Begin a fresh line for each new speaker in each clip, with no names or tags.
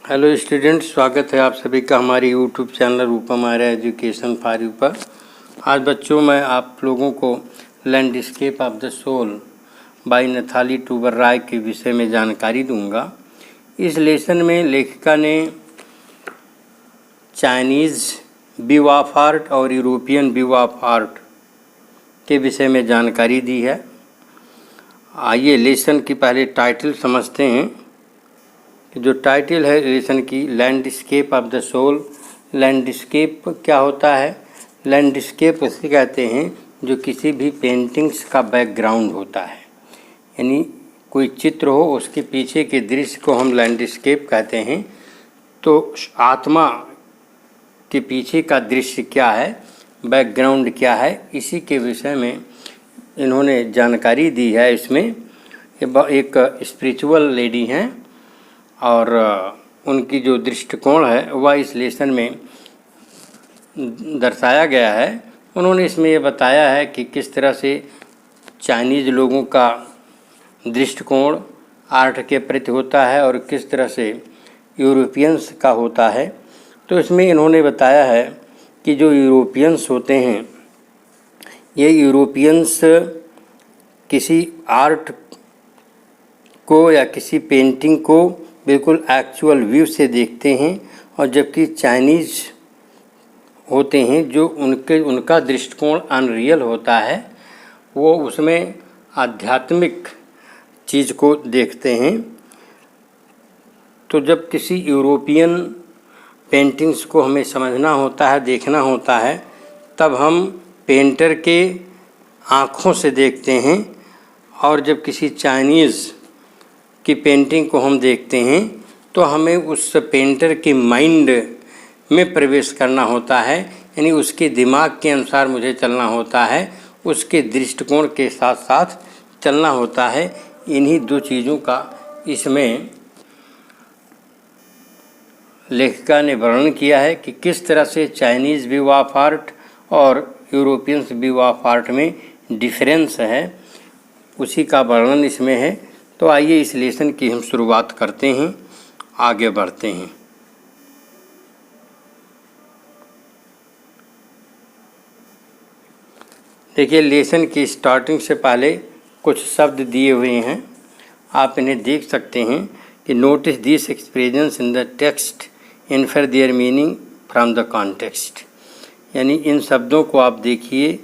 Hello student, स्वागत है आप सभी का हमारी YouTube channel Rupam Arya education for you पर। आज बच्चों मैं आप लोगों को landscape of the soul by Nathalie Trouveroy के विषय में जानकारी दूंगा। इस लेसन में लेखिका ने चाइनीज़ व्यू ऑफ आर्ट और यूरोपियन व्यू ऑफ आर्ट के विषय में जानकारी दी है। आइए लेसन की पहले टाइटल समझते हैं। जो टाइटल है लेसन की, landscape of the soul. Landscape क्या होता है? लैंडस्केप उसे कहते हैं जो किसी भी पेंटिंग्स का बैकग्राउंड होता है, यानी कोई चित्र हो उसके पीछे के दृश्य को हम लैंडस्केप कहते हैं। तो आत्मा के पीछे का दृश्य क्या है, बैकग्राउंड क्या है, इसी के विषय में इन्होंने जानकारी दी है। इसमें एक स्पिरिचुअल लेडी हैं और उनकी जो दृष्टिकोण है वह इस लेसन में दर्शाया गया है। उन्होंने इसमें ये बताया है कि किस तरह से चाइनीज़ लोगों का दृष्टिकोण आर्ट के प्रति होता है और किस तरह से यूरोपियंस का होता है। तो इसमें इन्होंने बताया है कि जो यूरोपियंस होते हैं, ये यूरोपियंस किसी आर्ट को या किसी पेंटिंग को बिल्कुल एक्चुअल व्यू से देखते हैं, और जबकि चाइनीज़ होते हैं जो उनका दृष्टिकोण अनरियल होता है, वो उसमें आध्यात्मिक चीज़ को देखते हैं। तो जब किसी यूरोपियन पेंटिंग्स को हमें समझना होता है, देखना होता है, तब हम पेंटर के आँखों से देखते हैं, और जब किसी चाइनीज़ की पेंटिंग को हम देखते हैं तो हमें उस पेंटर के माइंड में प्रवेश करना होता है, यानी उसके दिमाग के अनुसार मुझे चलना होता है, उसके दृष्टिकोण के साथ साथ चलना होता है। इन्हीं दो चीज़ों का इसमें लेखिका ने वर्णन किया है कि किस तरह से चाइनीज़ व्यू ऑफ आर्ट और यूरोपियन व्यू ऑफ आर्ट में डिफरेंस है, उसी का वर्णन इसमें है। तो आइए इस लेसन की हम शुरुआत करते हैं, आगे बढ़ते हैं। देखिए, लेसन की स्टार्टिंग से पहले कुछ शब्द दिए हुए हैं, आप इन्हें देख सकते हैं कि notice this expressions in the text, infer their meaning from the context. यानी इन शब्दों को आप देखिए,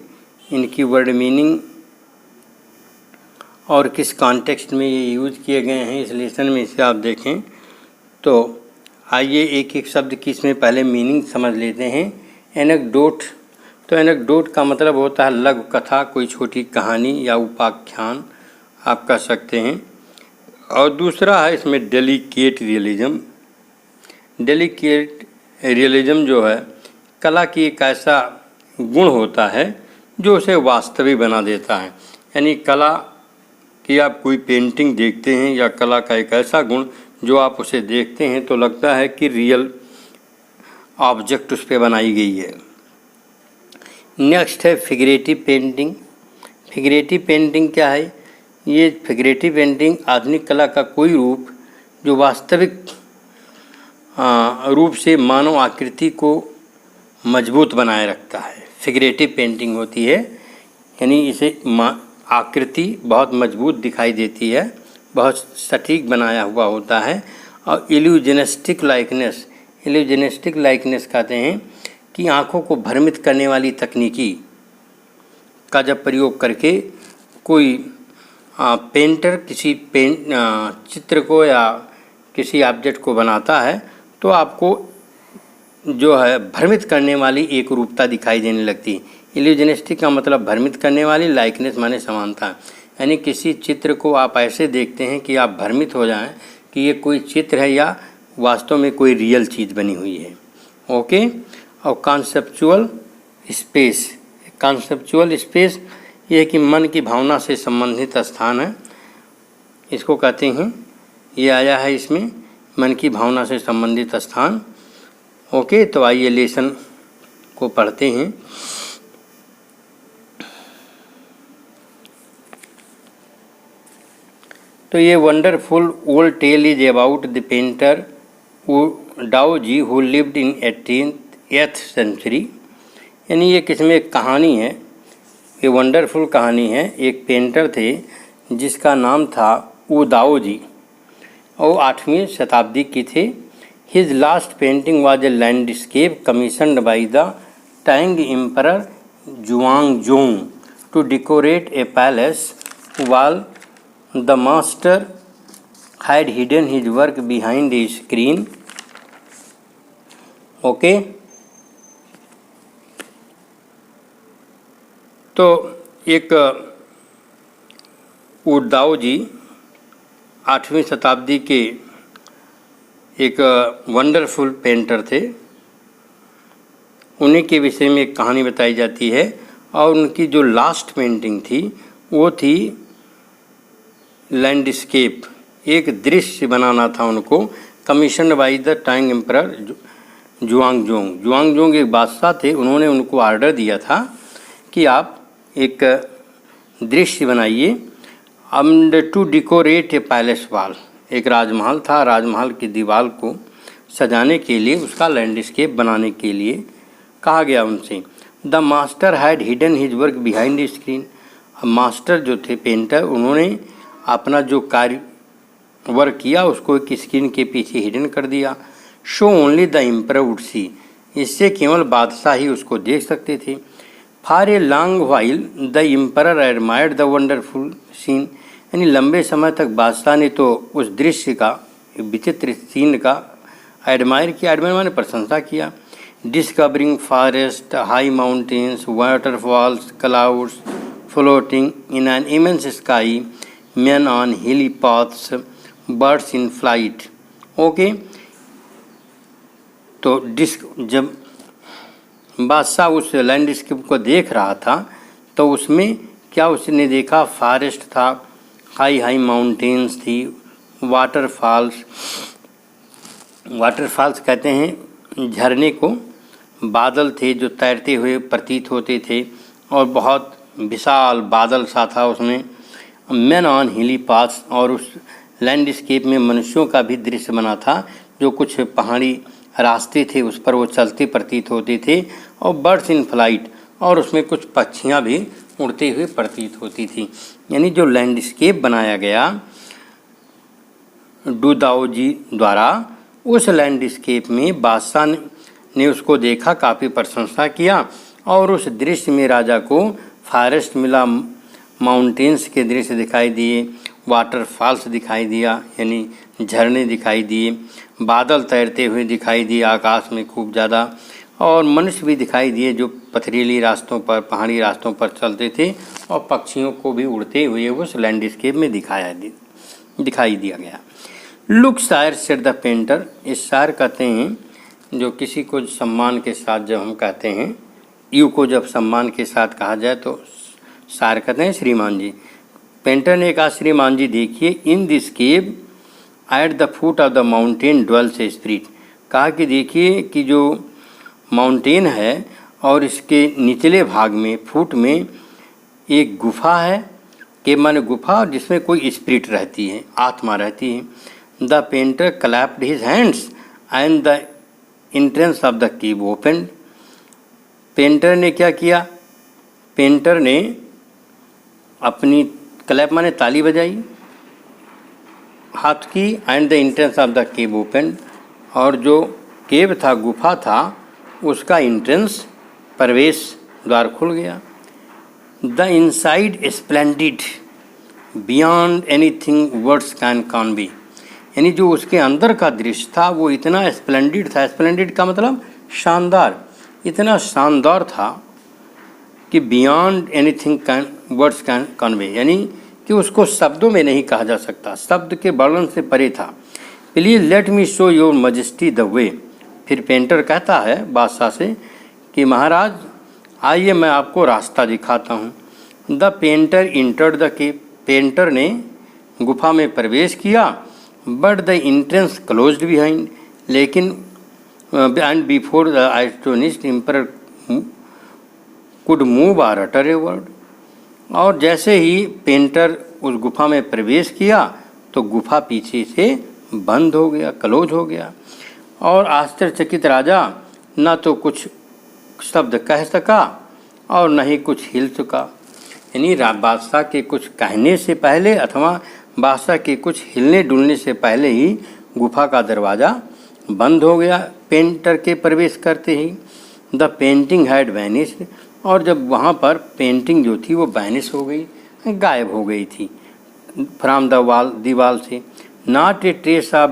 इनकी वर्ड मीनिंग और किस कॉन्टेक्स्ट में ये यूज़ किए गए हैं इस लेसन में, इसे आप देखें। तो आइए एक एक शब्द की इसमें पहले मीनिंग समझ लेते हैं। एनेक्डोट, तो एनेक्डोट का मतलब होता है लघु कथा, कोई छोटी कहानी या उपाख्यान आप कह सकते हैं। और दूसरा है इसमें डेलिकेट रियलिज्म। डेलिकेट रियलिज्म जो है कला की एक ऐसा गुण होता है जो उसे वास्तविक बना देता है। यानी कला कि आप कोई पेंटिंग देखते हैं या कला का एक ऐसा गुण जो आप उसे देखते हैं तो लगता है कि रियल ऑब्जेक्ट उस पर बनाई गई है। नेक्स्ट है फिगरेटिव पेंटिंग। फिगरेटिव पेंटिंग क्या है? ये फिगरेटिव पेंटिंग आधुनिक कला का कोई रूप जो वास्तविक रूप से मानव आकृति को मजबूत बनाए रखता है, फिगरेटिव पेंटिंग होती है। यानी इसे आकृति बहुत मजबूत दिखाई देती है, बहुत सटीक बनाया हुआ होता है। और इल्यूजनिस्टिक लाइकनेस, इल्यूजनिस्टिक लाइकनेस कहते हैं कि आँखों को भ्रमित करने वाली तकनीकी का जब प्रयोग करके कोई पेंटर किसी चित्र को या किसी ऑब्जेक्ट को बनाता है तो आपको जो है भ्रमित करने वाली एक रूपता दिखाई देने लगती है। इल्यूजनिस्टिक का मतलब भ्रमित करने वाली, लाइकनेस माने समानता। यानी किसी चित्र को आप ऐसे देखते हैं कि आप भ्रमित हो जाएं कि ये कोई चित्र है या वास्तव में कोई रियल चीज़ बनी हुई है। ओके। और कॉन्सेप्चुअल स्पेस, कॉन्सेप्चुअल स्पेस ये है कि मन की भावना से संबंधित स्थान है, इसको कहते हैं। ये आया है इसमें, मन की भावना से संबंधित स्थान। ओके, तो आइए लेसन को पढ़ते हैं। तो ये wonderful old tale is about the painter Wu Daozi who lived in 8th century, यानी ये किसमें एक कहानी है, ये वंडरफुल कहानी है। एक पेंटर थे जिसका नाम था वो दाओ जी, और 8वीं शताब्दी की थे। His last painting was a landscape commissioned by the Tang emperor Xuanzong to decorate a palace while the master had hidden his work behind a screen. Okay, तो एक दाओ जी 8वीं शताब्दी के एक वंडरफुल पेंटर थे। उन्हीं के विषय में एक कहानी बताई जाती है, और उनकी जो लास्ट पेंटिंग थी वो थी लैंडस्केप, एक दृश्य बनाना था उनको, कमीशन बाई द टांग एम्परर जुआंगजोंग। जुआंगजोंग एक बादशाह थे, उन्होंने उनको ऑर्डर दिया था कि आप एक दृश्य बनाइए and to decorate a palace wall. एक राजमहल था, राजमहल की दीवार को सजाने के लिए, उसका लैंडस्केप बनाने के लिए कहा गया उनसे। The master had hidden his work behind the screen. Master जो थे पेंटर, उन्होंने अपना जो कार्य वर्क किया उसको एक स्क्रीन के पीछे हिडन कर दिया। So only the emperor would see, इससे केवल बादशाह ही उसको देख सकते थे। For a long while the emperor admired the wonderful scene, यानी लंबे समय तक बादशाह ने तो उस दृश्य का, विचित्र सीन का एडमायर किया, एडमायर माने प्रशंसा किया। Discovering forest, high mountains, waterfalls, clouds floating in an immense sky, men on hilly paths, birds in flight. Okay, तो जब बादशाह उस लैंडस्केप को देख रहा था तो उसमें क्या उसने देखा, फॉरेस्ट था, हाई हाई माउंटेन्स थी, वाटरफॉल्स कहते हैं झरने को, बादल थे जो तैरते हुए प्रतीत होते थे, और बहुत विशाल बादल सा था उसमें। मैन ऑन हिली पाथ्स, और उस लैंडस्केप में मनुष्यों का भी दृश्य बना था, जो कुछ पहाड़ी रास्ते थे उस पर वो चलते प्रतीत होते थे, और बर्ड्स इन फ्लाइट, और उसमें कुछ पक्षियां भी उड़ते हुए प्रतीत होती थी। यानी जो लैंडस्केप बनाया गया डू दाओ जी द्वारा, उस लैंडस्केप में बादशाह ने उसको देखा, काफ़ी प्रशंसा किया, और उस दृश्य में राजा को फॉरेस्ट मिला, माउंटेन्स के दृश्य दिखाई दिए, वाटरफॉल्स दिखाई दिया, यानी झरने दिखाई दिए, बादल तैरते हुए दिखाई दिए आकाश में खूब ज़्यादा, और मनुष्य भी दिखाई दिए जो पथरीली रास्तों पर, पहाड़ी रास्तों पर चलते थे, और पक्षियों को भी उड़ते हुए उस लैंडस्केप में दिखाई दिया गया। लुक शायर सेड द पेंटर, इस शायर कहते हैं जो किसी को सम्मान के साथ जब हम कहते हैं, यू को जब सम्मान के साथ कहा जाए तो शायर कहते हैं श्रीमान जी। पेंटर ने कहा श्रीमान जी देखिए, in this cave at the foot of the mountain dwells a spirit, कहा कि देखिए कि जो माउंटेन है और इसके निचले भाग में, फुट में एक गुफा है, केव माने गुफा जिसमें कोई स्पिरिट रहती है, आत्मा रहती है। The painter clapped his hands and the entrance of the cave opened. Painter ने क्या किया, पेंटर ने अपनी क्लैप माने ताली बजाई, हाथ की, and the entrance of the cave open, और जो केव था, गुफा था, उसका एंट्रेंस, प्रवेश द्वार खुल गया। The inside splendid beyond anything words can Conway, यानी जो उसके अंदर का दृश्य था वो इतना स्प्लेंडिड था, स्प्लेंडिड का मतलब शानदार, इतना शानदार था कि beyond anything can words can convey, यानी कि उसको शब्दों में नहीं कहा जा सकता, शब्द के वर्णन से परे था। Please let me show your majesty the way. फिर पेंटर कहता है बादशाह से कि महाराज आइए मैं आपको रास्ता दिखाता हूँ। The painter entered the cave, painter ने गुफा में प्रवेश किया, but the entrance closed behind, लेकिन and before the astonished emperor could move or utter a word, और जैसे ही पेंटर उस गुफा में प्रवेश किया तो गुफा पीछे से बंद हो गया, क्लोज हो गया। और आश्चर्यचकित राजा न तो कुछ शब्द कह सका और न ही कुछ हिल चुका। यानी बादशाह के कुछ कहने से पहले अथवा बादशाह के कुछ हिलने डुलने से पहले ही गुफा का दरवाज़ा बंद हो गया पेंटर के प्रवेश करते ही। द पेंटिंग हैड वैनिश्ड, और जब वहाँ पर पेंटिंग जो थी वो वैनिश हो गई, गायब हो गई थी फ्रॉम द वॉल, दीवार से। नॉट ए ट्रेस ऑफ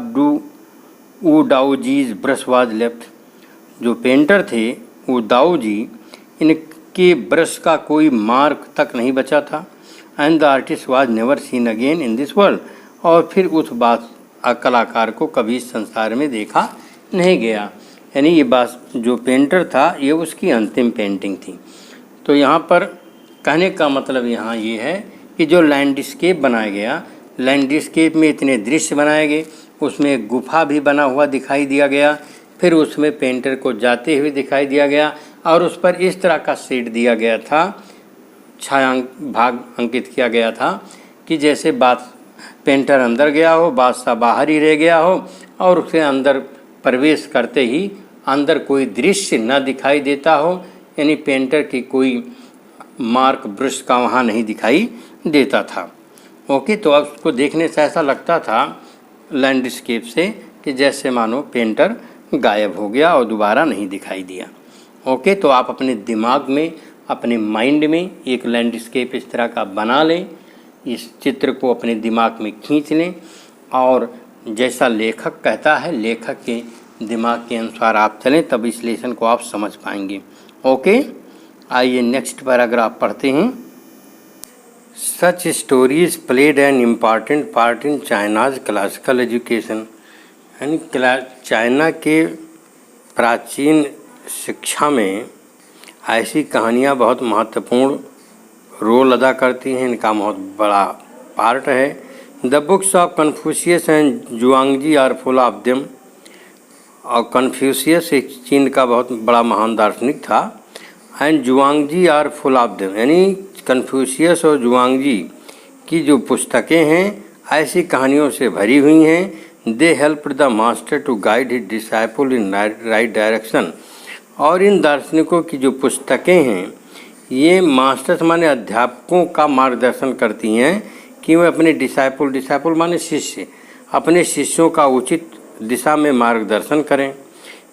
वो दाऊजीज ब्रश वाज लेफ्ट, जो पेंटर थे वो दाऊजी, इनके ब्रश का कोई मार्क तक नहीं बचा था। And the artist was never seen again in this world, और फिर उस बात कलाकार को कभी इस संसार में देखा नहीं गया। यानी ये बात जो पेंटर था ये उसकी अंतिम पेंटिंग थी। तो यहाँ पर कहने का मतलब यहाँ ये है कि जो लैंडस्केप बनाया गया, लैंडस्केप में इतने दृश्य बनाए गए, उसमें एक गुफा भी बना हुआ दिखाई दिया गया, फिर उसमें पेंटर को जाते हुए दिखाई दिया गया और उस पर इस तरह का शेड दिया गया था, छायांक भाग अंकित किया गया था कि जैसे पेंटर अंदर गया हो, बादशाह बाहर ही रह गया हो और उसे अंदर प्रवेश करते ही अंदर कोई दृश्य न दिखाई देता हो। यानी पेंटर की कोई मार्क ब्रश का वहाँ नहीं दिखाई देता था। ओके, तो अब उसको देखने से ऐसा लगता था लैंडस्केप से कि जैसे मानो पेंटर गायब हो गया और दोबारा नहीं दिखाई दिया। ओके, तो आप अपने दिमाग में, अपने माइंड में एक लैंडस्केप इस तरह का बना लें, इस चित्र को अपने दिमाग में खींच लें और जैसा लेखक कहता है लेखक के दिमाग के अनुसार आप चलें, तब इस लेसन को आप समझ पाएंगे। ओके, आइए नेक्स्ट पैराग्राफ पढ़ते हैं। Such stories played an important part in China's classical education, यानी चाइना के प्राचीन शिक्षा में ऐसी कहानियाँ बहुत महत्वपूर्ण रोल अदा करती हैं, इनका बहुत बड़ा पार्ट है। The books of Confucius and Zhuangzi are full of them, और कन्फ्यूशियस एक चीन का बहुत बड़ा महान दार्शनिक था, and Zhuangzi are full of them, यानी कन्फ्यूशियस और जुआंगजी की जो पुस्तकें हैं ऐसी कहानियों से भरी हुई हैं। They helped the master to guide his disciple in right direction, और इन दार्शनिकों की जो पुस्तकें हैं ये मास्टर्स माने अध्यापकों का मार्गदर्शन करती हैं कि वे अपने डिसाइपल माने शिष्य, अपने शिष्यों का उचित दिशा में मार्गदर्शन करें।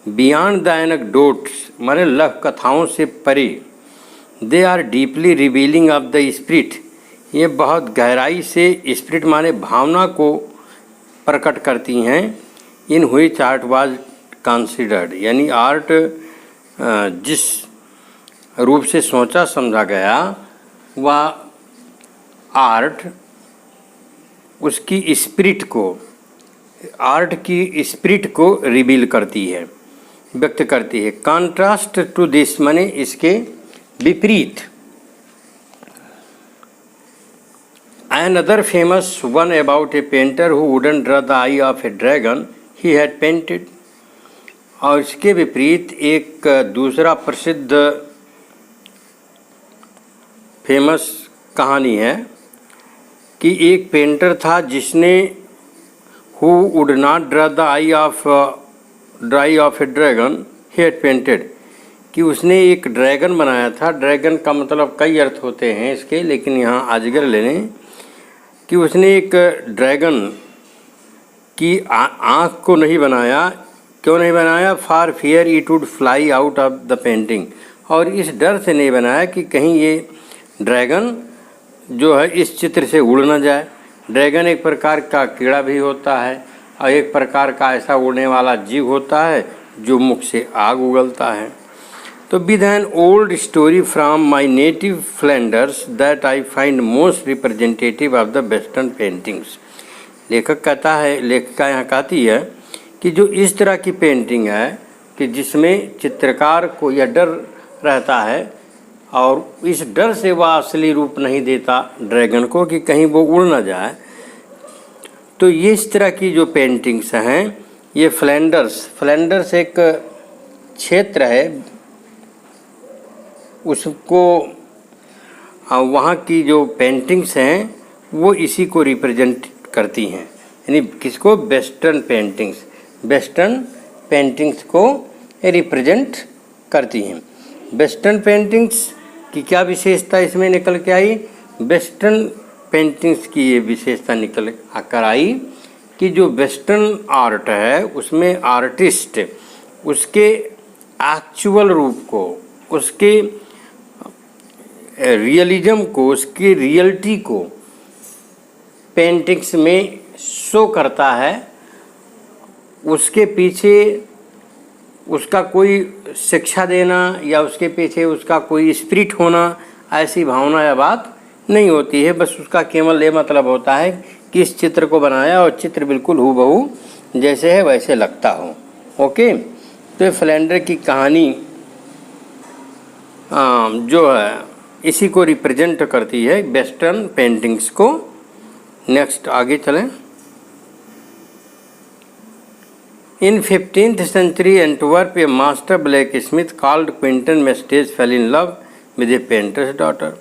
बियॉन्ड द एनेक्डोट्स माने लघु कथाओं से परे, they are deeply revealing of the spirit, ये बहुत गहराई से स्पिरिट माने भावना को प्रकट करती हैं। In which art was considered, यानी आर्ट जिस रूप से सोचा समझा गया वह आर्ट उसकी स्पिरिट को, आर्ट की स्पिरिट को रिवील करती है, व्यक्त करती है। कॉन्ट्रास्ट टू दिस माने इसके विपरीत। Another famous one about a painter who wouldn't draw the eye of a dragon he had painted, और इसके विपरीत एक दूसरा प्रसिद्ध फेमस कहानी है कि एक पेंटर था जिसने who would not draw the eye of a dragon he had painted, कि उसने एक ड्रैगन बनाया था। ड्रैगन का मतलब कई अर्थ होते हैं इसके, लेकिन यहाँ अजगर ले लें कि उसने एक ड्रैगन की आँख को नहीं बनाया। क्यों नहीं बनाया? For fear it would fly out of the painting, और इस डर से नहीं बनाया कि कहीं ये ड्रैगन जो है इस चित्र से उड़ न जाए। ड्रैगन एक प्रकार का कीड़ा भी होता है और एक प्रकार का ऐसा उड़ने वाला जीव होता है जो मुख से आग उगलता है। तो with an old story from my native Flanders that I find most representative of the western paintings, लेखक कहता है, लेखिका यहाँ कहती है कि जो इस तरह की पेंटिंग है कि जिसमें चित्रकार को यह डर रहता है और इस डर से वह असली रूप नहीं देता ड्रैगन को कि कहीं वो उड़ ना जाए, तो ये इस तरह की जो पेंटिंग्स हैं ये फ्लैंडर्स एक क्षेत्र है, उसको वहाँ की जो पेंटिंग्स हैं वो इसी को रिप्रेजेंट करती हैं। यानी किसको? Western paintings. वेस्टर्न पेंटिंग्स को रिप्रेजेंट करती हैं। वेस्टर्न पेंटिंग्स की क्या विशेषता इसमें निकल के आई? वेस्टर्न पेंटिंग्स की ये विशेषता निकल कर आई कि जो वेस्टर्न आर्ट है उसमें आर्टिस्ट उसके एक्चुअल रूप को, उसके रियलिज्म को, उसकी रियलिटी को पेंटिंग्स में शो करता है। उसके पीछे उसका कोई शिक्षा देना या उसके पीछे उसका कोई स्पिरिट होना, ऐसी भावना या बात नहीं होती है। बस उसका केवल ये मतलब होता है कि इस चित्र को बनाया और चित्र बिल्कुल हूबहू जैसे है वैसे लगता हो। ओके, तो ये फ्लैंडर की कहानी जो है इसी को रिप्रेजेंट करती है, वेस्टर्न पेंटिंग्स को। नेक्स्ट आगे चलें। In 15th century Antwerp, a master blacksmith called Quentin Mestage fell in love with a painter's daughter।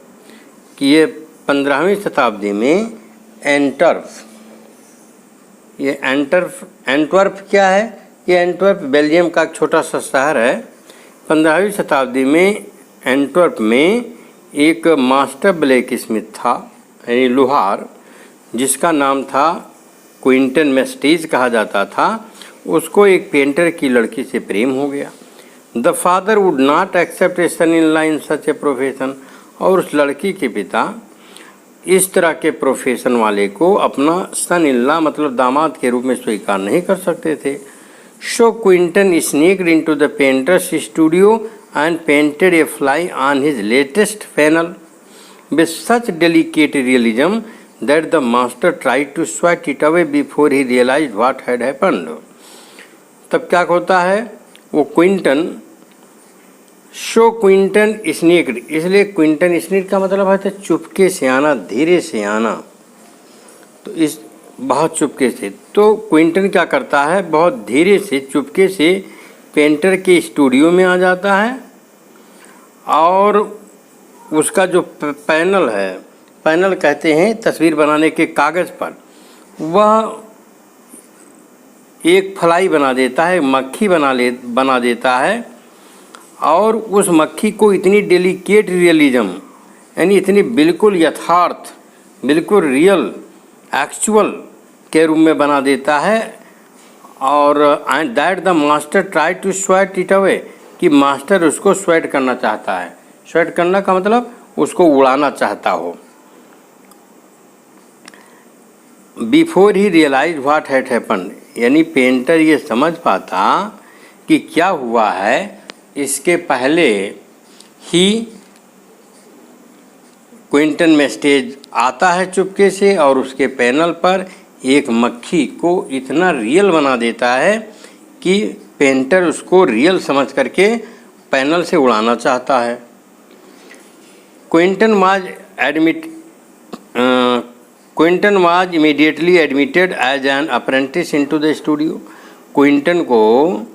कि ये 15वीं शताब्दी में एंटवर्प क्या है? ये एंटवर्प बेल्जियम का एक छोटा सा शहर है। 15वीं शताब्दी में एंटवर्प में एक मास्टर ब्लैकस्मिथ था, यानी लोहार, जिसका नाम था क्विंटन मेस्टेज कहा जाता था। उसको एक पेंटर की लड़की से प्रेम हो गया। The father would not accept a son in law in such a profession. और उस लड़की के पिता इस तरह के प्रोफेशन वाले को अपना सन इन लॉ मतलब दामाद के रूप में स्वीकार नहीं कर सकते थे। So Quentin sneaked into the painter's studio and painted a fly on his latest panel with such delicate realism that the master tried to sweat it away before he realised what had happened. तब क्या होता है? वो Quinton स्नेक्ड, इसलिए Quinton स्नेक्ड का मतलब है तो चुपके से आना, धीरे से आना। तो इस बहुत चुपके से, तो क्विंटन क्या करता है? बहुत धीरे से चुपके से पेंटर के स्टूडियो में आ जाता है और उसका जो पैनल है, पैनल कहते हैं तस्वीर बनाने के कागज़ पर, वह एक फ्लाई बना देता है, मक्खी बना देता है। और उस मक्खी को इतनी डेलिकेट रियलिज्म, यानी इतनी बिल्कुल यथार्थ, बिल्कुल रियल, एक्चुअल के रूप में बना देता है। और and that the master try to sweat it away, कि मास्टर उसको स्वेट करना चाहता है। स्वेट करना का मतलब उसको उड़ाना चाहता हो। Before he realize what had happened, यानी पेंटर ये समझ पाता कि क्या हुआ है, इसके पहले ही क्विंटन मेस्टेज आता है चुपके से और उसके पैनल पर एक मक्खी को इतना रियल बना देता है कि पेंटर उसको रियल समझ करके पैनल से उड़ाना चाहता है। Quentin was immediately admitted as an apprentice into the studio. Quentin को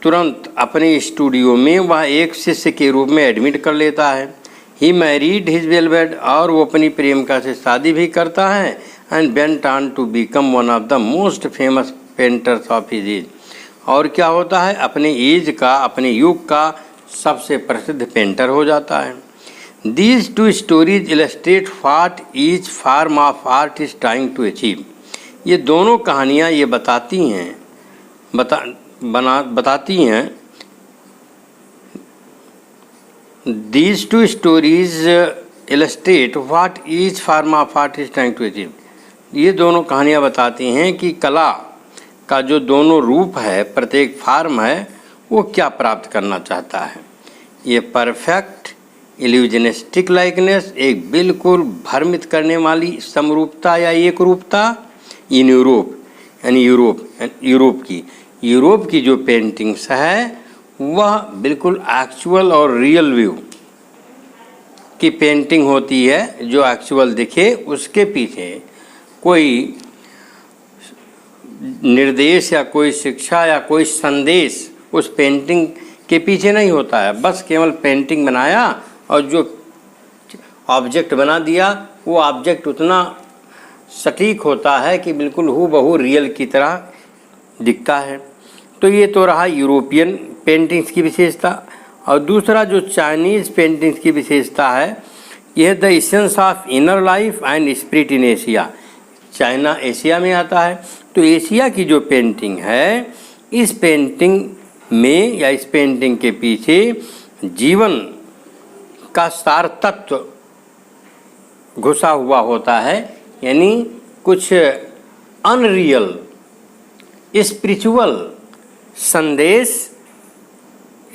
तुरंत अपने स्टूडियो में वह एक शिष्य के रूप में एडमिट कर लेता है। ही मैरिड हिज वेलवेड, और वो अपनी प्रेमिका से शादी भी करता है। And went on to become one of the most famous painters of his age. और क्या होता है? अपने एज का, अपने युग का सबसे प्रसिद्ध पेंटर हो जाता है। These two stories illustrate what each form of art is trying to achieve। ये दोनों कहानियाँ ये बताती हैं These two stories illustrate what each form of art is trying to achieve। ये दोनों कहानियाँ बताती हैं कि कला का जो दोनों रूप है, प्रत्येक फॉर्म है, वो क्या प्राप्त करना चाहता है। ये परफेक्ट इल्यूजनिस्टिक लाइकनेस, एक बिल्कुल भ्रमित करने वाली समरूपता या एक रूपता इन यूरोप, यानी यूरोप की जो पेंटिंग्स है वह बिल्कुल एक्चुअल और रियल व्यू की पेंटिंग होती है। जो एक्चुअल दिखे उसके पीछे कोई निर्देश या कोई शिक्षा या कोई संदेश उस पेंटिंग के पीछे नहीं होता है। बस केवल पेंटिंग बनाया और जो ऑब्जेक्ट बना दिया, वो ऑब्जेक्ट उतना सटीक होता है कि बिल्कुल हूबहू रियल की तरह दिखता है। तो ये तो रहा यूरोपियन पेंटिंग्स की विशेषता। और दूसरा जो चाइनीज़ पेंटिंग्स की विशेषता है, यह the essence of inner life and spirit in Asia. China Asia में आता है, तो एशिया की जो पेंटिंग है, इस पेंटिंग में या इस पेंटिंग के पीछे जीवन का सार तत्व घुसा हुआ होता है, यानी कुछ अनरियल स्पिरिचुअल संदेश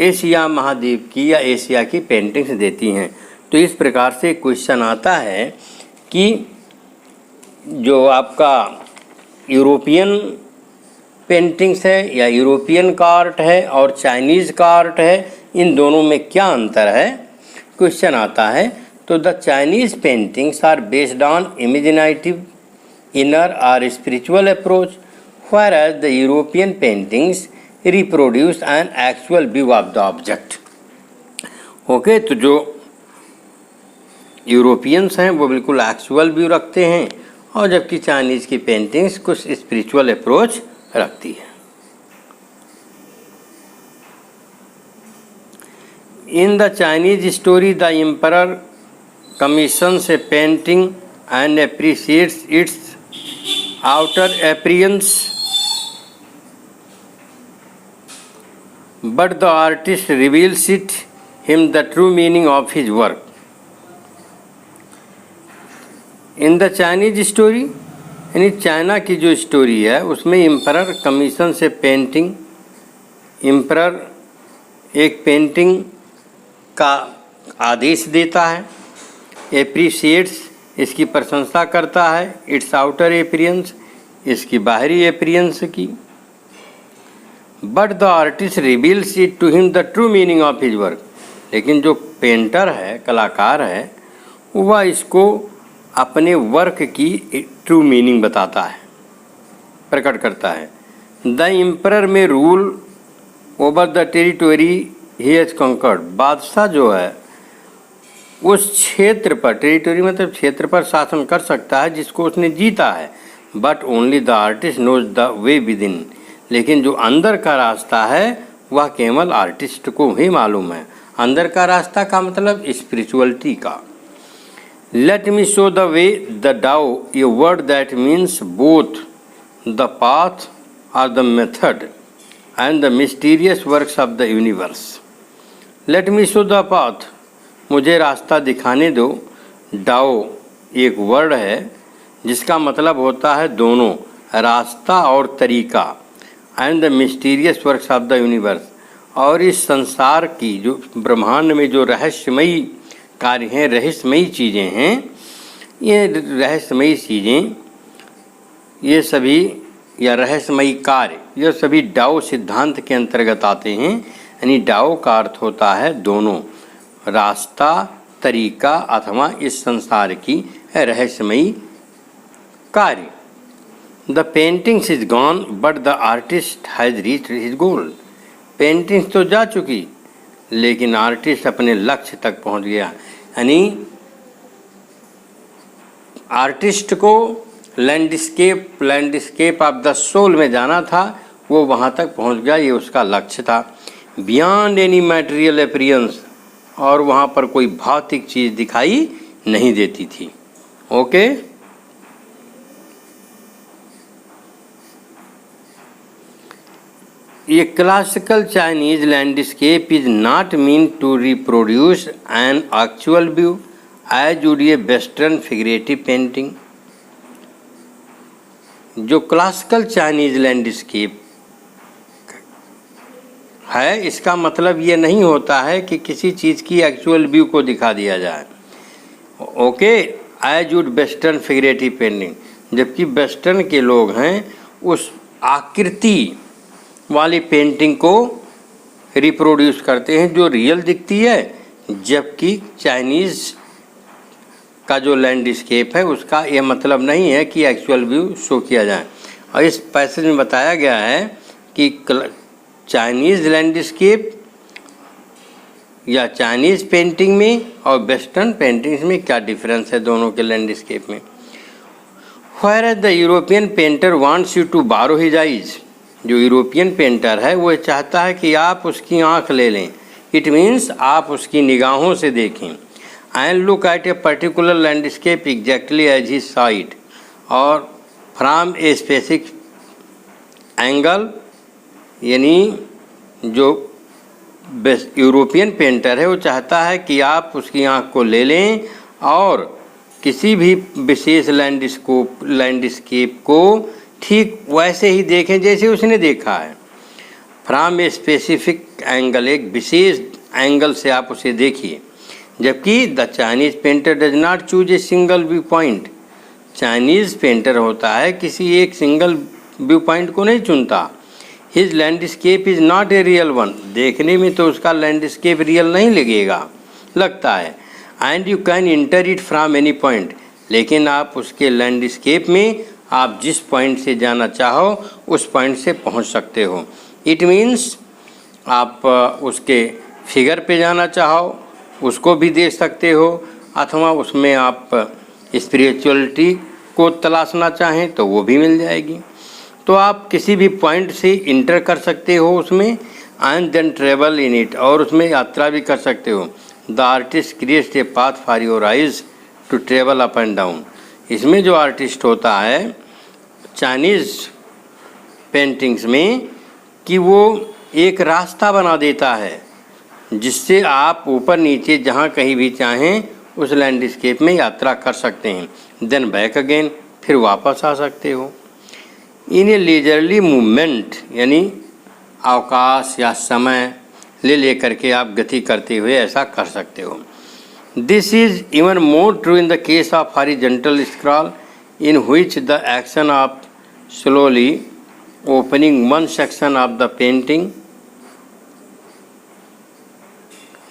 एशिया महाद्वीप की या एशिया की पेंटिंग्स देती हैं। तो इस प्रकार से क्वेश्चन आता है कि जो आपका यूरोपियन पेंटिंग्स है या यूरोपियन का आर्ट है और चाइनीज़ का आर्ट है, इन दोनों में क्या अंतर है, क्वेश्चन आता है। तो the Chinese paintings are based on imaginative inner or spiritual approach, whereas the European paintings reproduce an actual view of the object. Okay, तो जो यूरोपियंस हैं वो बिल्कुल एक्चुअल व्यू रखते हैं, और जबकि चाइनीज़ की पेंटिंग्स कुछ स्पिरिचुअल अप्रोच रखती है। In the Chinese story the emperor commissions A painting and appreciates it's outer appearance, but the artist reveals him the true meaning of his work. In the Chinese story, यानी China की जो story है उसमें emperor commission से painting, emperor एक painting का आदेश देता है, एप्रिशिएट्स इसकी प्रशंसा करता है, इट्स आउटर अपीयरेंस इसकी बाहरी अपीयरेंस की, but the artist reveals it to him the true meaning of his work. लेकिन जो पेंटर है, कलाकार है, वह इसको अपने वर्क की ट्रू मीनिंग बताता है, प्रकट करता है। द एम्परर में rule over the territory he has conquered. बादशाह जो है उस क्षेत्र पर, टेरिटोरी मतलब क्षेत्र पर शासन कर सकता है जिसको उसने जीता है, but only the artist knows the way within. लेकिन जो अंदर का रास्ता है वह केवल आर्टिस्ट को ही मालूम है। अंदर का रास्ता का मतलब स्पिरिचुअलिटी का। Let me show the way the Dao, a word that means both the path or the method and the mysterious works of the universe. Let me show the path, मुझे रास्ता दिखाने दो। डाओ एक वर्ड है जिसका मतलब होता है दोनों, रास्ता और तरीका, and the mysterious works of the universe, और इस संसार की जो ब्रह्मांड में जो रहस्यमयी कार्य हैं, रहस्यमयी चीज़ें हैं, ये रहस्यमयी चीज़ें, ये सभी या रहस्यमयी कार्य, ये सभी डाओ सिद्धांत के अंतर्गत आते हैं। यानी डाओ का अर्थ होता है दोनों, रास्ता, तरीका अथवा इस संसार की रहस्यमयी कार्य। The paintings is gone but the artist has reached his goal. Paintings तो जा चुकी लेकिन आर्टिस्ट अपने लक्ष्य तक पहुंच गया। यानी आर्टिस्ट को लैंडस्केप ऑफ द सोल में जाना था, वो वहाँ तक पहुँच गया, ये उसका लक्ष्य था। बियॉन्ड एनी मटेरियल अपीयरेंस, और वहाँ पर कोई भौतिक चीज़ दिखाई नहीं देती थी। Okay, A classical Chinese landscape is not meant to reproduce an actual view as would a Western figurative painting. जो क्लासिकल चाइनीज लैंडस्केप है, इसका मतलब ये नहीं होता है कि किसी चीज़ की एक्चुअल व्यू को दिखा दिया जाए। Okay, as would western figurative painting, जबकि वेस्टर्न के लोग हैं उस आकृति वाली पेंटिंग को रिप्रोड्यूस करते हैं जो रियल दिखती है, जबकि चाइनीज़ का जो लैंडस्केप है उसका ये मतलब नहीं है कि एक्चुअल व्यू शो किया जाए। और इस पैसेज में बताया गया है कि चाइनीज़ लैंडस्केप या चाइनीज़ पेंटिंग में और वेस्टर्न पेंटिंग्स में क्या डिफरेंस है दोनों के लैंडस्केप में। Whereas the European painter wants you to borrow his eyes, जो यूरोपियन पेंटर है वो चाहता है कि आप उसकी आँख ले लें, इट मीन्स आप उसकी निगाहों से देखें। And look at a particular landscape exactly as he saw it, और फ्रॉम ए स्पेसिफिक एंगल, यानी जो यूरोपियन पेंटर है वो चाहता है कि आप उसकी आँख को ले लें और किसी भी विशेष लैंडस्केप को ठीक वैसे ही देखें जैसे उसने देखा है। फ्रॉम ए स्पेसिफिक एंगल, एक विशेष एंगल से आप उसे देखिए। जबकि the Chinese painter does not choose a single view point, Chinese painter होता है किसी एक सिंगल व्यू पॉइंट को नहीं चुनता। His landscape is not a real one, देखने में तो उसका लैंडस्केप रियल नहीं लगता है। And you can inter it from any point, लेकिन आप उसके लैंडस्केप में आप जिस पॉइंट से जाना चाहो उस पॉइंट से पहुंच सकते हो। इट मीन्स आप उसके फिगर पे जाना चाहो उसको भी देख सकते हो, अथवा उसमें आप स्पिरिचुअलिटी को तलाशना चाहें तो वो भी मिल जाएगी। तो आप किसी भी पॉइंट से इंटर कर सकते हो उसमें, and then travel in it, और उसमें यात्रा भी कर सकते हो। The artist creates a path for your eyes to travel up and down. इसमें जो आर्टिस्ट होता है चाइनीज़ पेंटिंग्स में कि वो एक रास्ता बना देता है जिससे आप ऊपर नीचे जहाँ कहीं भी चाहें उस लैंडस्केप में यात्रा कर सकते हैं। देन बैक अगेन, फिर वापस आ सकते हो। इन ए लीजरली मूवमेंट, यानी अवकाश या समय ले करके आप गति करते हुए ऐसा कर सकते हो। This is even more true in the case of horizontal scroll, in which the action of slowly opening one section of the painting,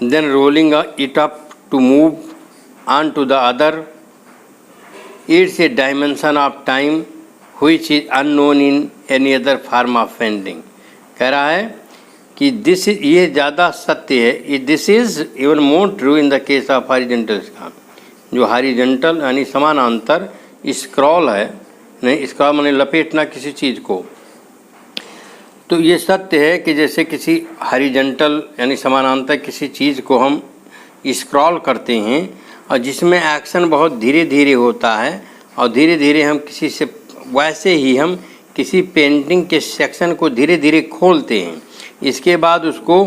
then rolling it up to move on to the other. It's a dimension of time which is unknown in any other form of painting. कह रहा है कि ये ज़्यादा सत्य है। This is even more true in the case of horizontal scroll, जो horizontal यानी समानांतर स्क्रॉल है, नहीं स्क्रॉल माने लपेटना किसी चीज़ को, तो ये सत्य है कि जैसे किसी हॉरिजॉन्टल यानी समानांतर किसी चीज़ को हम स्क्रॉल करते हैं और जिसमें एक्शन बहुत धीरे धीरे होता है और धीरे धीरे हम किसी से, वैसे ही हम किसी पेंटिंग के सेक्शन को धीरे धीरे खोलते हैं, इसके बाद उसको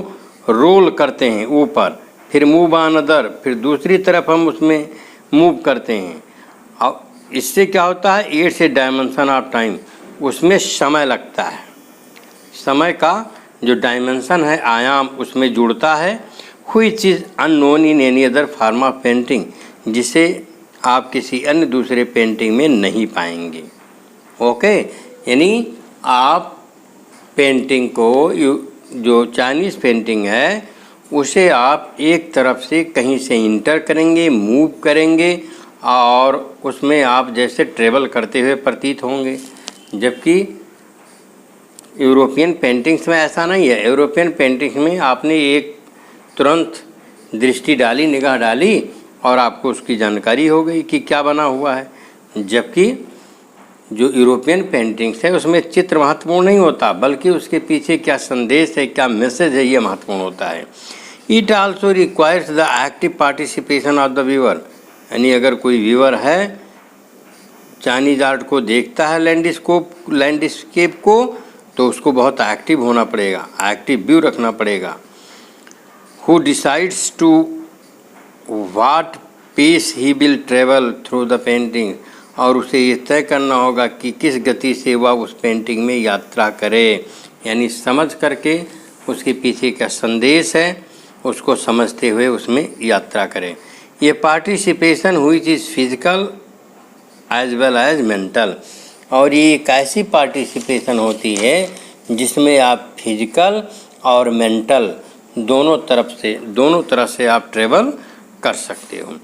रोल करते हैं ऊपर, फिर मूव ऑन अदर, फिर दूसरी तरफ हम उसमें मूव करते हैं। और इससे क्या होता है, it's a dimension of time, उसमें समय लगता है, समय का जो डायमेंशन है, आयाम उसमें जुड़ता है। Which is unknown in any other form of painting, जिसे आप किसी अन्य दूसरे पेंटिंग में नहीं पाएंगे। ओके, यानी आप पेंटिंग को, जो चाइनीज़ पेंटिंग है उसे आप एक तरफ से कहीं से इंटर करेंगे, मूव करेंगे और उसमें आप जैसे ट्रेवल करते हुए प्रतीत होंगे। जबकि यूरोपियन पेंटिंग्स में ऐसा नहीं है। यूरोपियन पेंटिंग्स में आपने एक तुरंत दृष्टि डाली, निगाह डाली और आपको उसकी जानकारी हो गई कि क्या बना हुआ है। जबकि जो यूरोपियन पेंटिंग्स है उसमें चित्र महत्वपूर्ण नहीं होता, बल्कि उसके पीछे क्या संदेश है, क्या मैसेज है, ये महत्वपूर्ण होता है। It also requires the active participation of the viewer, यानी अगर कोई व्यूअर है चाइनीज आर्ट को देखता है, लैंडस्केप को, तो उसको बहुत एक्टिव होना पड़ेगा, एक्टिव व्यू रखना पड़ेगा। Who decides to what pace he will travel through the painting, और उसे ये तय करना होगा कि किस गति से वह उस पेंटिंग में यात्रा करे, यानी समझ करके उसके पीछे क्या संदेश है उसको समझते हुए उसमें यात्रा करें। ये पार्टिसिपेशन हुई चीज़ physical as well as mental, और ये एक ऐसी पार्टिसिपेशन होती है जिसमें आप फिजिकल और मेंटल दोनों तरफ से आप ट्रेवल कर सकते हो।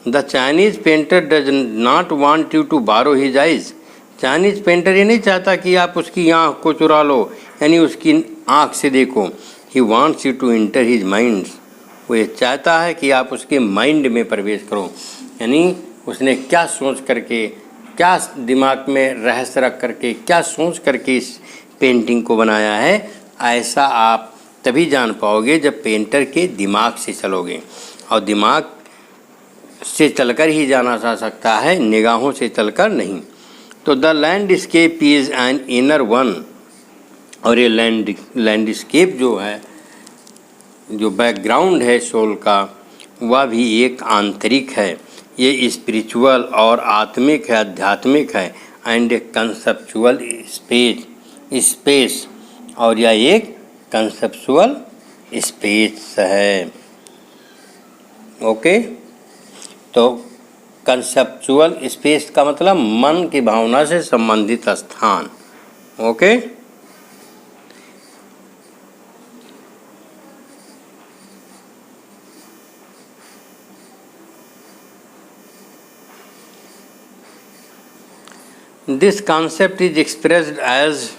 The Chinese painter does not want you to borrow his eyes, Chinese painter ये नहीं चाहता कि आप उसकी आँख को चुरा लो, यानी उसकी आँख से देखो। He wants you to enter his minds, वो ये चाहता है कि आप उसके माइंड में प्रवेश करो, यानी उसने क्या सोच करके, क्या दिमाग में रहस्य रख करके, क्या सोच करके इस पेंटिंग को बनाया है, ऐसा आप तभी जान पाओगे जब पेंटर के दिमाग से चलोगे, और दिमाग से चलकर ही जाना जा सकता है, निगाहों से चलकर नहीं। तो the landscape is an inner one, और ये लैंडस्केप जो है, जो बैकग्राउंड है सोल का, वह भी एक आंतरिक है। ये स्पिरिचुअल और आत्मिक है, आध्यात्मिक है, एंड ए कंसेप्चुअल स्पेस, और यह एक कंसेप्चुअल स्पेस है। ओके, तो कंसेप्चुअल स्पेस का मतलब मन की भावना से संबंधित स्थान। Okay, This concept is expressed as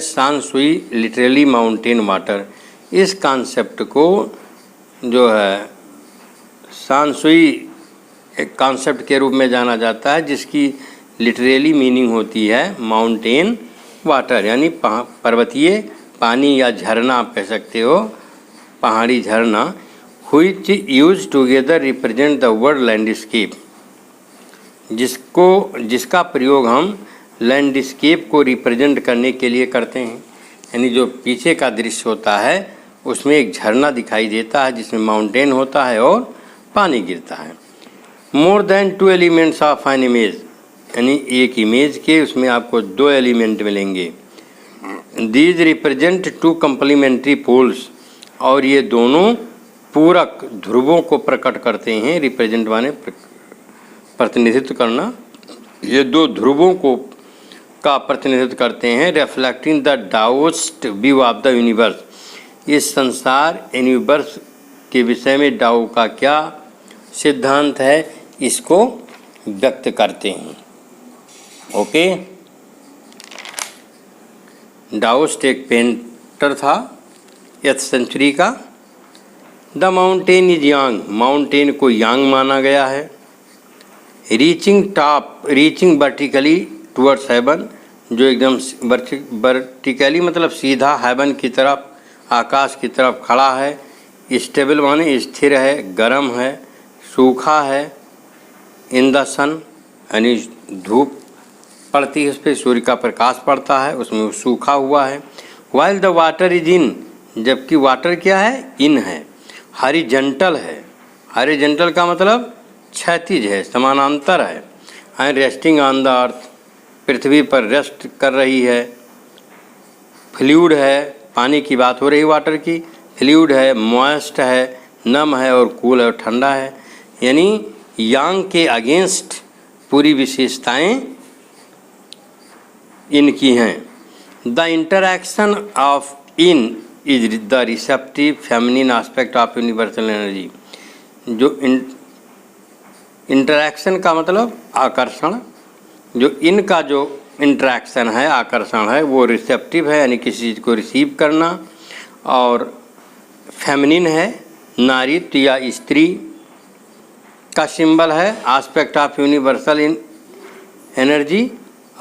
shanshui literally mountain water. इस कॉन्सेप्ट को जो है सानसुई एक कॉन्सेप्ट के रूप में जाना जाता है, जिसकी लिटरली मीनिंग होती है माउंटेन वाटर, यानी पर्वतीय पानी या झरना आप कह सकते हो, पहाड़ी झरना। which used together represent the word landscape, जिसका प्रयोग हम लैंडस्केप को रिप्रेजेंट करने के लिए करते हैं। यानी जो पीछे का दृश्य होता है उसमें एक झरना दिखाई देता है जिसमें माउंटेन होता है और पानी गिरता है। More than 2 elements of an image, यानी एक इमेज के उसमें आपको 2 एलिमेंट मिलेंगे। दीज रिप्रेजेंट 2 कम्प्लीमेंट्री पोल्स, और ये दोनों पूरक ध्रुवों को प्रकट करते हैं। रिप्रेजेंट माने प्रतिनिधित्व करना, ये 2 ध्रुवों को का प्रतिनिधित्व करते हैं। Reflecting the Daoist view of the universe, इस संसार यूनिवर्स के विषय में डाओ का क्या सिद्धांत है इसको व्यक्त करते हैं। ओके, डाओस्ट एक पेंटर था 8th सेंचुरी का। The mountain is Yang, mountain को यांग माना गया है। रीचिंग वर्टिकली टुवर्ड्स हेवन, जो एकदम वर्टिकली मतलब सीधा हेवन की तरफ, आकाश की तरफ खड़ा है। स्टेबल माने स्थिर है, गर्म है, सूखा है। इन द सन, यानी धूप पड़ती है उस पर, सूर्य का प्रकाश पड़ता है, उसमें वो सूखा हुआ है। While the water is in, जबकि वाटर क्या है, इन है। हॉरिजॉन्टल है, हॉरिजॉन्टल का मतलब क्षैतिज है, समानांतर है। And resting on the earth, पृथ्वी पर रेस्ट कर रही है। फ्लूइड है, पानी की बात हो रही है वाटर की। फ्लूइड है, मॉइस्ट है, नम है और कूल है और ठंडा है। यानी यांग के अगेंस्ट पूरी विशेषताएं इनकी हैं। The interaction of in is the receptive feminine aspect of universal energy. जो इंटरैक्शन का मतलब आकर्षण, जो इनका जो इंटरैक्शन है, आकर्षण है, वो रिसेप्टिव है, यानी किसी चीज़ को रिसीव करना, और फेमिनिन है, नारीत्व या स्त्री का सिंबल है, एस्पेक्ट ऑफ यूनिवर्सल एनर्जी,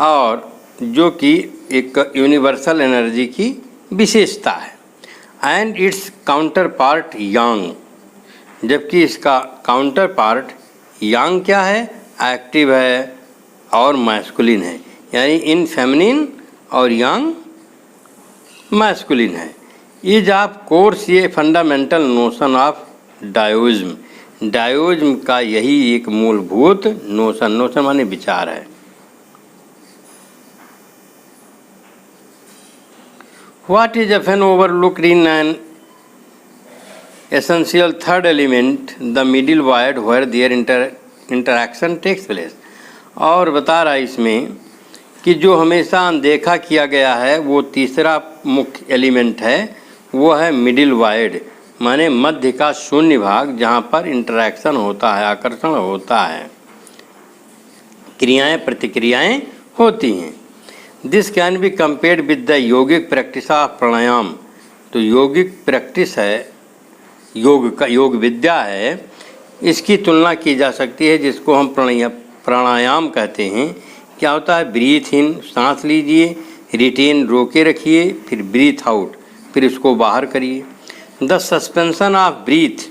और जो कि एक यूनिवर्सल एनर्जी की विशेषता है। एंड इट्स काउंटर पार्ट यांग, जबकि इसका काउंटर पार्ट यांग क्या है, एक्टिव है और मैस्कुलिन है। यानी इन फेमिनिन और यांग मैस्कुलिन है। इज ऑफ कोर्स ये फंडामेंटल नोशन ऑफ डायोज्म, डायोज्म का यही एक मूलभूत नोशन माने विचार है। What is often overlooked in an essential third element, the middle wire, where their interaction takes place। और बता रहा है इसमें कि जो हमेशा अनदेखा किया गया है वो तीसरा मुख्य एलिमेंट है, वो है मिडिल वाइड, माने मध्य का शून्य भाग, जहाँ पर इंटरैक्शन होता है, आकर्षण होता है, क्रियाएं प्रतिक्रियाएं होती हैं। This can be compared with the yogic practice of pranayama. तो योगिक प्रैक्टिस है, योग विद्या है, इसकी तुलना की जा सकती है, जिसको हम प्राणायाम कहते हैं, क्या होता है, ब्रीथ इन सांस लीजिए, रिटेन रोके रखिए, फिर ब्रीथ आउट, फिर इसको बाहर करिए। The suspension of breath,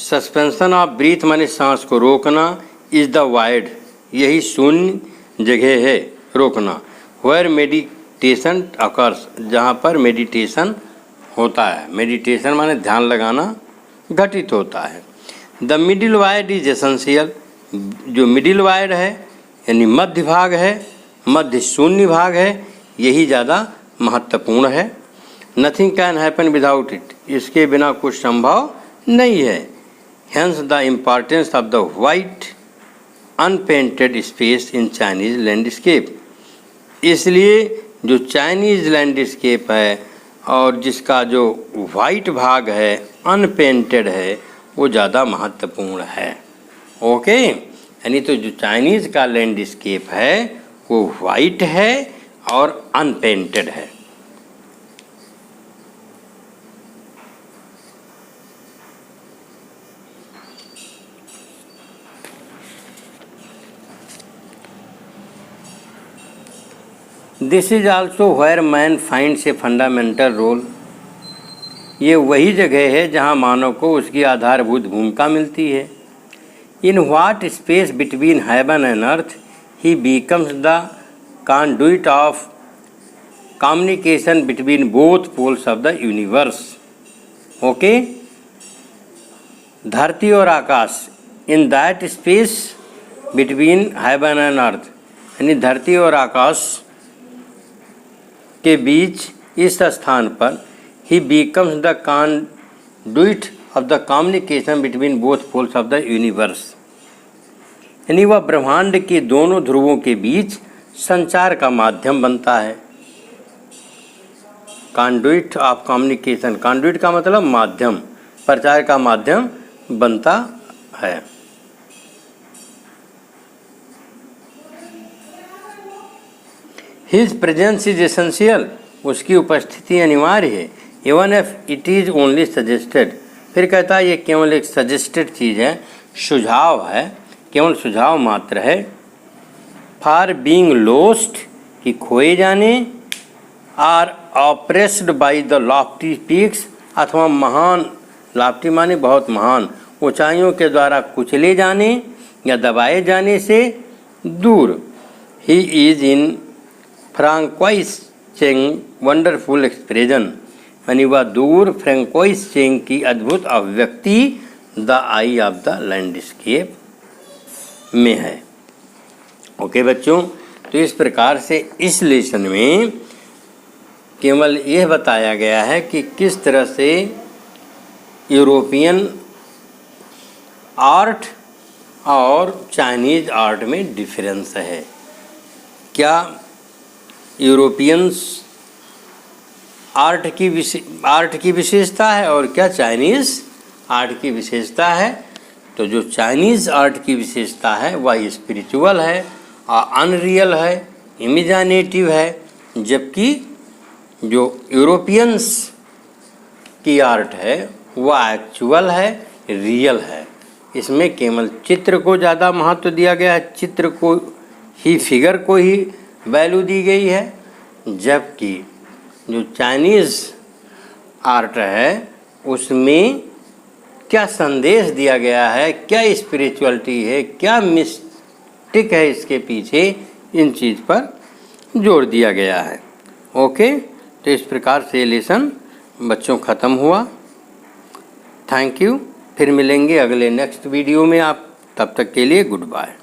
suspension of breath माने सांस को रोकना, इज द वाइड, यही शून्य जगह है रोकना, वेयर मेडिटेशन अकर्स, जहाँ पर मेडिटेशन होता है। मेडिटेशन माने ध्यान लगाना घटित होता है। The middle wide is essential, जो मिडिल वाइड है यानी मध्य भाग है, मध्य शून्य भाग है, यही ज़्यादा महत्वपूर्ण है। Nothing can happen without it, इसके बिना कुछ संभव नहीं है। Hence the importance of the white unpainted space in Chinese landscape, इसलिए जो चाइनीज लैंडस्केप है और जिसका जो वाइट भाग है अनपेंटेड है वो ज़्यादा महत्वपूर्ण है। ओके, यानी तो जो चाइनीज़ का लैंडस्केप है वो वाइट है और अनपेंटेड है। This is also where man finds a fundamental role, ये वही जगह है जहाँ मानव को उसकी आधारभूत भूमिका मिलती है। In what space between heaven and earth he becomes the conduit of communication between both poles of the universe. Okay, धरती और आकाश, in that space between heaven and earth, यानी धरती और आकाश के बीच इस स्थान पर he becomes the conduit of the communication between both poles of the universe, यानी वह ब्रह्मांड के दोनों ध्रुवों के बीच संचार का माध्यम बनता है। कंडुइट ऑफ कम्युनिकेशन, कंडुइट का मतलब माध्यम, प्रचार का माध्यम बनता है। हिज प्रेजेंस इज एसेंशियल, उसकी उपस्थिति अनिवार्य है। Even if it is only suggested, फिर कहता है ये केवल एक सजेस्टेड चीज़ है, सुझाव है, केवल सुझाव मात्र है। फॉर बीइंग लोस्ट, कि खोए जाने, or oppressed by the lofty peaks, अथवा महान, लॉफ्टी माने बहुत महान, ऊंचाइयों के द्वारा कुचले जाने या दबाए जाने से दूर। He is in François Cheng wonderful expression, यानी वह दूर फ्रांकोइस चेंग की अद्भुत अभिव्यक्ति the eye of the landscape में है। ओके बच्चों, तो इस प्रकार से इस लेसन में केवल यह बताया गया है कि किस तरह से यूरोपियन आर्ट और चाइनीज आर्ट में डिफरेंस है। क्या यूरोपियंस आर्ट की विशेषता है और क्या चाइनीज़ आर्ट की विशेषता है। तो जो चाइनीज़ आर्ट की विशेषता है वह स्पिरिचुअल है, अनरियल है, इमेजिनेटिव है, जबकि जो यूरोपियंस की आर्ट है वह एक्चुअल है, रियल है। इसमें केवल चित्र को ज़्यादा महत्व दिया गया है, चित्र को ही, फिगर को ही वैल्यू दी गई है, जबकि जो चाइनीज़ आर्ट है उसमें क्या संदेश दिया गया है, क्या स्पिरिचुअलिटी है, क्या मिस्टिक है इसके पीछे, इन चीज़ पर जोर दिया गया है। ओके, तो इस प्रकार से लेसन बच्चों ख़त्म हुआ। थैंक यू, फिर मिलेंगे अगले नेक्स्ट वीडियो में। आप तब तक के लिए गुड बाय।